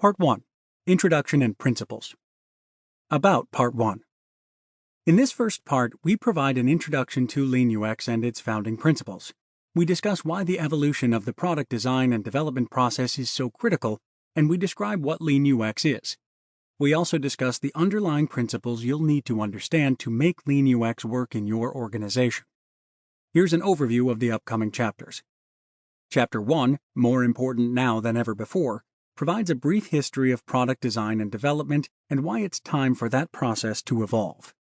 Part 1. Introduction and Principles. About Part 1. In this first part, we provide an introduction to Lean UX and its founding principles. We discuss why the evolution of the product design and development process is so critical, and we describe what Lean UX is. We also discuss the underlying principles you'll need to understand to make Lean UX work in your organization. Here's an overview of the upcoming chapters. Chapter 1, More Important Now Than Ever Before, provides a brief history of product design and development and why it's time for that process to evolve.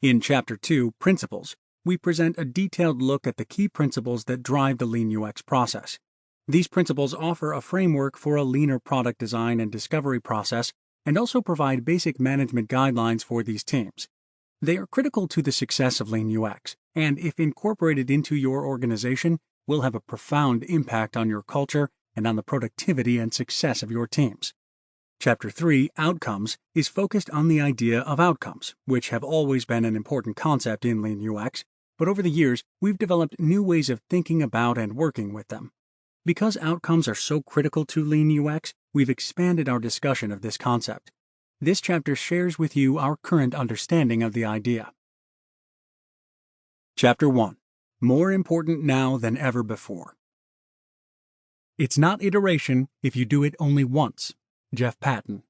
In Chapter 2, Principles, we present a detailed look at the key principles that drive the Lean UX process. These principles offer a framework for a leaner product design and discovery process and also provide basic management guidelines for these teams. They are critical to the success of Lean UX, and if incorporated into your organization, will have a profound impact on your culture and on the productivity and success of your teams. Chapter 3, Outcomes, is focused on the idea of outcomes, which have always been an important concept in Lean UX, but over the years, we've developed new ways of thinking about and working with them. Because outcomes are so critical to Lean UX, we've expanded our discussion of this concept. This chapter shares with you our current understanding of the idea. Chapter 1, More Important Now Than Ever Before. It's not iteration if you do it only once. Jeff Patton.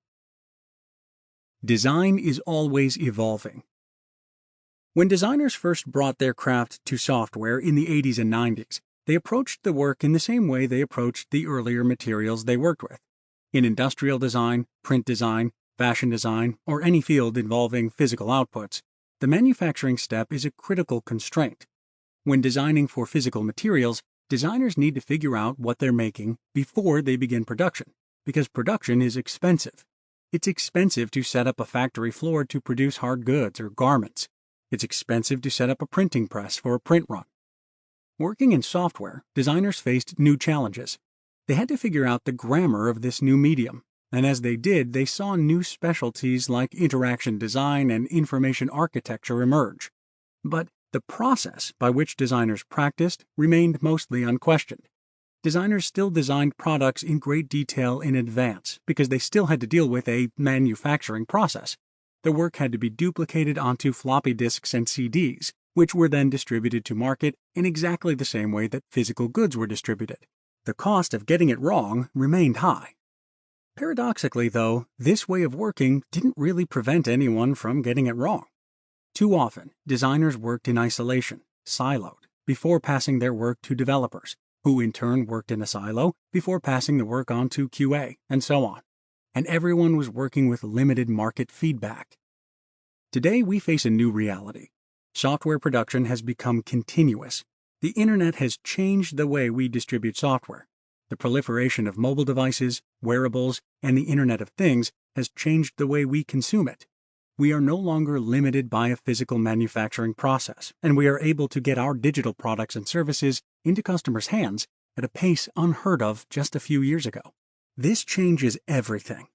Design is always evolving. When designers first brought their craft to software in the 80s and 90s, they approached the work in the same way they approached the earlier materials they worked with. In industrial design, print design, fashion design, or any field involving physical outputs, the manufacturing step is a critical constraint. When designing for physical materials, designers need to figure out what they're making before they begin production, because production is expensive. It's expensive to set up a factory floor to produce hard goods or garments. It's expensive to set up a printing press for a print run. Working in software, designers faced new challenges. They had to figure out the grammar of this new medium, and as they did, they saw new specialties like interaction design and information architecture emerge. But the process by which designers practiced remained mostly unquestioned. Designers still designed products in great detail in advance because they still had to deal with a manufacturing process. The work had to be duplicated onto floppy disks and CDs, which were then distributed to market in exactly the same way that physical goods were distributed. The cost of getting it wrong remained high. Paradoxically, though, this way of working didn't really prevent anyone from getting it wrong. Too often, designers worked in isolation, siloed, before passing their work to developers, who in turn worked in a silo before passing the work on to QA, and so on. And everyone was working with limited market feedback. Today, we face a new reality. Software production has become continuous. The internet has changed the way we distribute software. The proliferation of mobile devices, wearables, and the Internet of Things has changed the way we consume it. We are no longer limited by a physical manufacturing process, and we are able to get our digital products and services into customers' hands at a pace unheard of just a few years ago. This changes everything.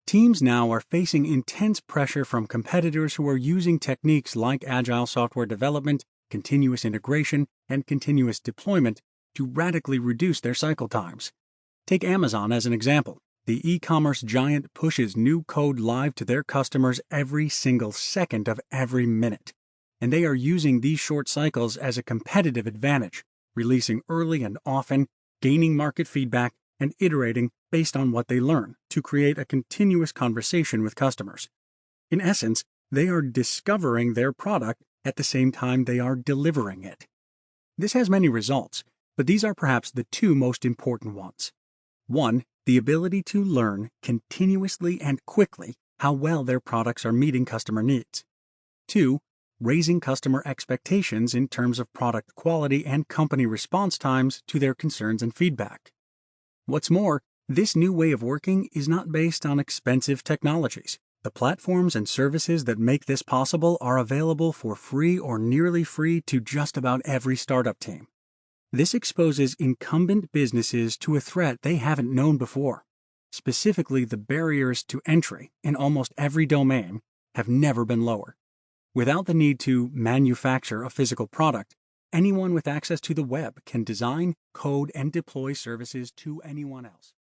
Teams now are facing intense pressure from competitors who are using techniques like Agile software development, continuous integration, and continuous deployment to radically reduce their cycle times. Take Amazon as an example. The e-commerce giant pushes new code live to their customers every single second of every minute, and they are using these short cycles as a competitive advantage, releasing early and often, gaining market feedback, and iterating based on what they learn to create a continuous conversation with customers. In essence, they are discovering their product at the same time they are delivering it. This has many results, but these are perhaps the two most important ones. 1. The ability to learn continuously and quickly how well their products are meeting customer needs. 2. Raising customer expectations in terms of product quality and company response times to their concerns and feedback. What's more, this new way of working is not based on expensive technologies. The platforms and services that make this possible are available for free or nearly free to just about every startup team. This exposes incumbent businesses to a threat they haven't known before. Specifically, the barriers to entry in almost every domain have never been lower. Without the need to manufacture a physical product, anyone with access to the web can design, code, and deploy services to anyone else.